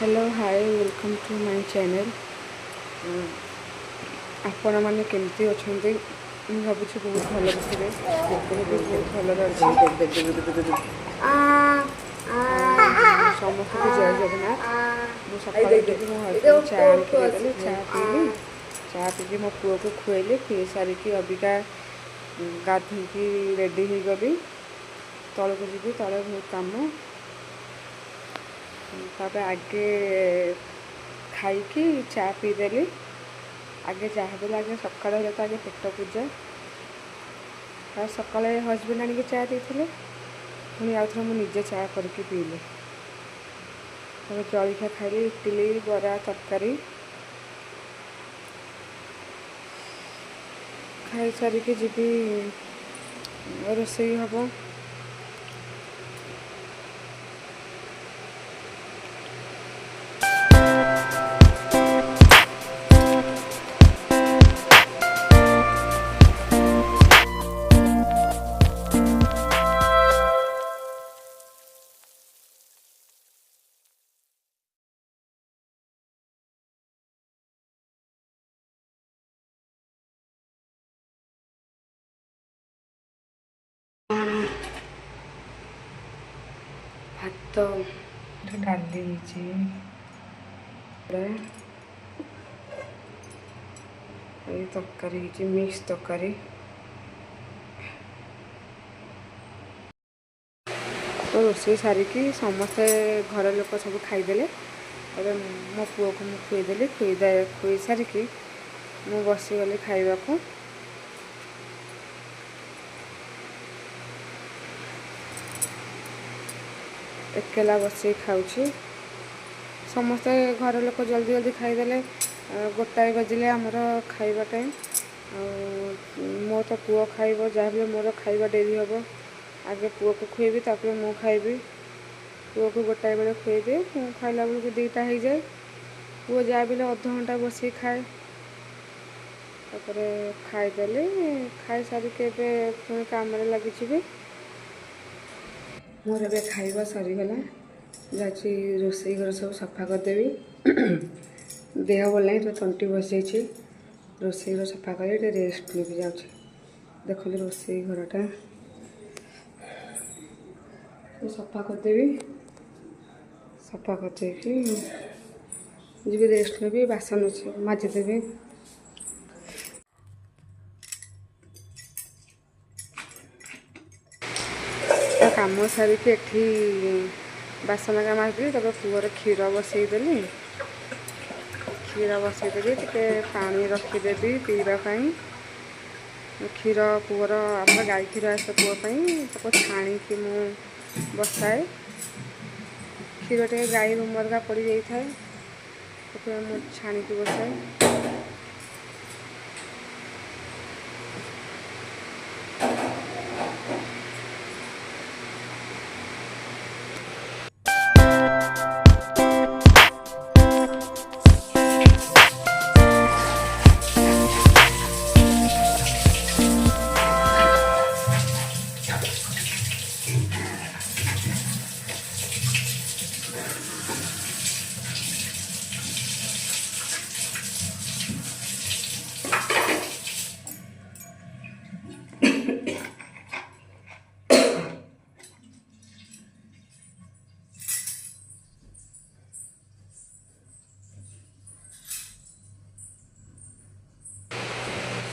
Hello hi welcome to my channel. आपण मैंने केमती अच्छा भावुँ बहुत भल थे भी बहुत भल समस्त को जय जगन्नाथ। मुझे सकाल मो हजबैंड चा आनिदेले चा पीली चा पी मो पुओ को खुएली खुए सारिकी अबिका गाधोकी रेडी हो गली तल को जी तले बहुत कम तापर आगे खाई चा पीदेली आगे जहाँ भी आगे सका तो आगे पेट पूजा सका हजबैंड आनिक चा देते पुणी आउ थे मुझे चा करके पीली जलखिया खाइली इडली बरा तरकारी खाई सारिकी जीवी रोषेई हम भात डाली तरकारी मिक्स तरकारी तो रोषे सारिकी समस्ते घर लोक सब खाईदे मो पुओ को मुझे खुईदेली खुई सारिकी मु बसीगली खाइबा को एकला बस खाऊँ समस्ते घर लोक जल्दी जल्दी खाईदे गोटाए बजिले आमर खाइबा टाइम मो तो पुओ खाइब जहाँ भी मोर खाइबा डेरी हम आगे पुओ को खुएबी तापर मु खाइबी पुओ को गोटाए बेले खुएदे मु खाइला बेलू दुईटा हो जाए पुओ जहाँ भी अध घंटा बस खाए तापर खाईदेली खाई सारिके पुणी काम लगी मोर ए खाइबा सरीगला जाची रोषेई घर सब सफा करदेवी देह भल नहीं तो तंटी बस जाइए रोषेई घर सफा कर रेस्ट नहीं जाऊँगी देखो रोषेई घरटा सफा करदेवी सफा करदे जी रेस्ट नेबी बासन अच्छे माजिदेवी काम सारिकी एठी बासन का माजदेली तब पुअर क्षीर बसईदेली क्षीर बसईदेली टे पानी रखीदेवी पीवाई क्षीर पुअर आम गाई क्षीर आसे पुओं छाणी मु बसाए क्षीर टे गाई मरगा पड़ जाए तो छाणी बसाए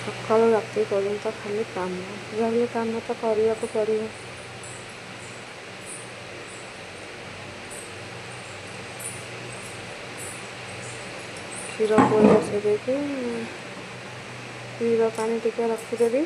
सकाल राति पर्यंत खाली काम जहाँ काम तो करने को पड़ो क्षीर पुओ बसई दे पीवा पानी टिके रखीदेवी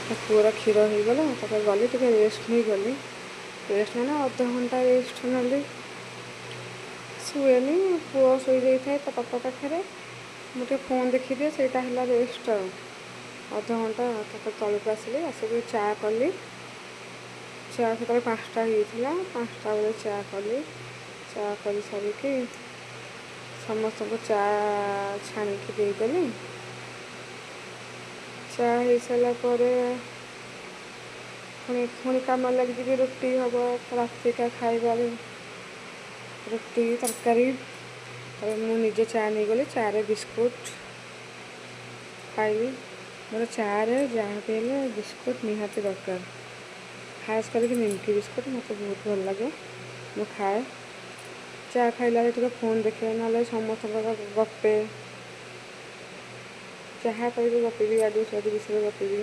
ପୁଅର କ୍ଷୀର ହେଇଗଲା, ତାପରେ ଗଲି ଟିକେ ରେଷ୍ଟ ନେଇଗଲି। ରେଷ୍ଟ ମାନେ ଅଧଘଣ୍ଟା ରେଷ୍ଟ ନେଲି। ଶୁଏନି, ପୁଅ ଶୋଇଯାଇଥାଏ ତା ପାପା ପାଖରେ, ମୁଁ ଟିକେ ଫୋନ୍ ଦେଖିଦିଏ, ସେଇଟା ହେଲା ରେଷ୍ଟ ଆଉ। ଅଧଘଣ୍ଟା ତାପରେ ତଳକୁ ଆସିଲି, ଆସିକି ଚା କଲି। ଚା ସେତେବେଳେ 5ଟା ହେଇଥିଲା, 5ଟା ବେଳେ ଚା କଲି। ଚା କରି ସାରିକି ସମସ୍ତଙ୍କୁ ଚା ଛାଣିକି ଦେଇଦେଲି। ଚା ହେଇସାରିଲା ପରେ ପୁଣି କାମ ଲାଗିଯିବି, ରୁଟି ହେବ ରାତିକା ଖାଇବାରେ, ରୁଟି ତରକାରୀ। ତାପରେ ମୁଁ ନିଜେ ଚା ନେଇଗଲି, ଚାରେ ବିସ୍କୁଟ୍ ଖାଇଲି। ମୋର ଚାରେ ଯାହା ବି ହେଲେ ବିସ୍କୁଟ୍ ନିହାତି ଦରକାର, ଖାସ୍ କରିକି ନିମ୍କି ବିସ୍କୁଟ୍ ମୋତେ ବହୁତ ଭଲ ଲାଗେ, ମୁଁ ଖାଏ। ଚା ଖାଇଲାବେଳେ ଟିକେ ଫୋନ୍ ଦେଖେ, ନହେଲେ ସମସ୍ତଙ୍କର ଗପେ, ଯାହା କହିବି ଗପିବି, ଗାଡ଼ି ବିଷୟରେ ଗପିବି,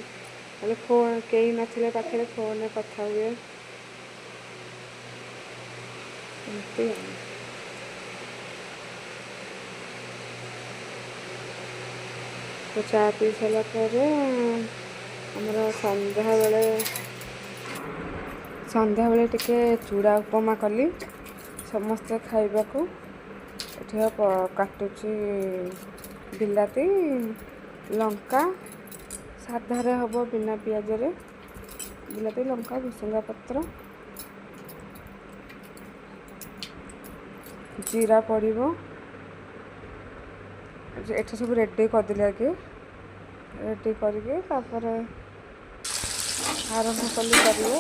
ନହେଲେ ଫୋନ୍ କେହି ନଥିଲେ ପାଖରେ ଫୋନ୍ରେ କଥା ହୁଏ, ଏମିତି ଆଉ। ତ ଚା ପିଇ ସାରିଲା ପରେ ଆମର ସନ୍ଧ୍ୟାବେଳେ ଟିକେ ଚୁଡ଼ା ଉପମା କଲି ସମସ୍ତେ ଖାଇବାକୁ। ଏଠି କାଟୁଛି ବିଲାତି, ଲଙ୍କା, ସାଧାରେ ହେବ ବିନା ପିଆଜରେ, ବିଲାତି, ଲଙ୍କା, ଭୃସଙ୍ଗା ପତ୍ର, ଜିରା ପଡ଼ିବ। ଏଠି ସବୁ ରେଡ଼ି କରିଦେଲି ଆଗେ, ରେଡ଼ି କରିକି ତାପରେ ଆରମ୍ଭ କଲି କରିବ।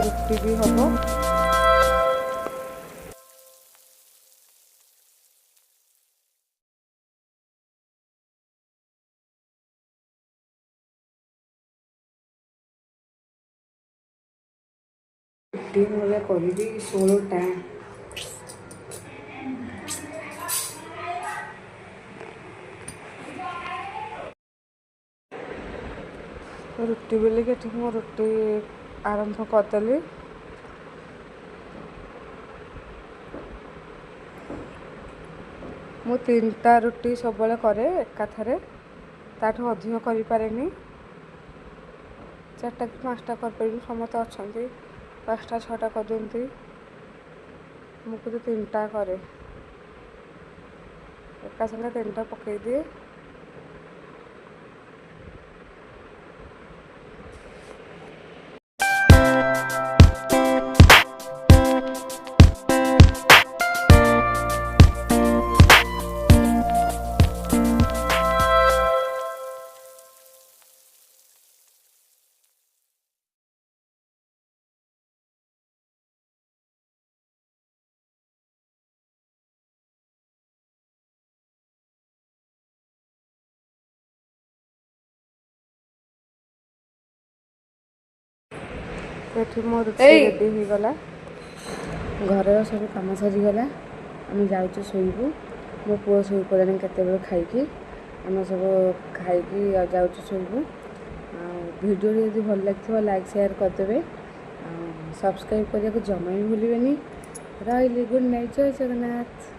ରୁଟି ବି ହେବ। ରୁଟି ଭଳିଆ କରିବି 16ଟା। ରୁଟି ବେଲିକି ଏଠି ମୁଁ ରୁଟି ଆରମ୍ଭ କରିଦେଲି। ମୁଁ 3ଟା ରୁଟି ସବୁବେଳେ କରେ ଏକାଥରେ, ତାଠୁ ଅଧିକ କରିପାରେନି। 4ଟା କି 5ଟା କରିପାରିବି, ସମସ୍ତେ ଅଛନ୍ତି 5ଟା 6ଟା କରିଦିଅନ୍ତି, ମୁଁ କିନ୍ତୁ 3ଟା କରେ, ଏକା ସାଙ୍ଗେ 3ଟା ପକାଇଦିଏ। ଏଠି ମୋ ରୁଟି ରେଡ଼ି ହେଇଗଲା, ଘରର ସବୁ କାମ ସରିଗଲା, ଆମେ ଯାଉଛୁ ଶୋଇବୁ। ମୋ ପୁଅ ଶୋଇପଡ଼ିଲାଣି କେତେବେଳେ ଖାଇକି, ଆମେ ସବୁ ଖାଇକି ଯାଉଛୁ ଶୋଇବୁ। वीडियो यदि भल लगे लाइक शेयर करदे सब्सक्राइब करने को जमा भी भूलें। रही गुड नाइट, जय जगन्नाथ।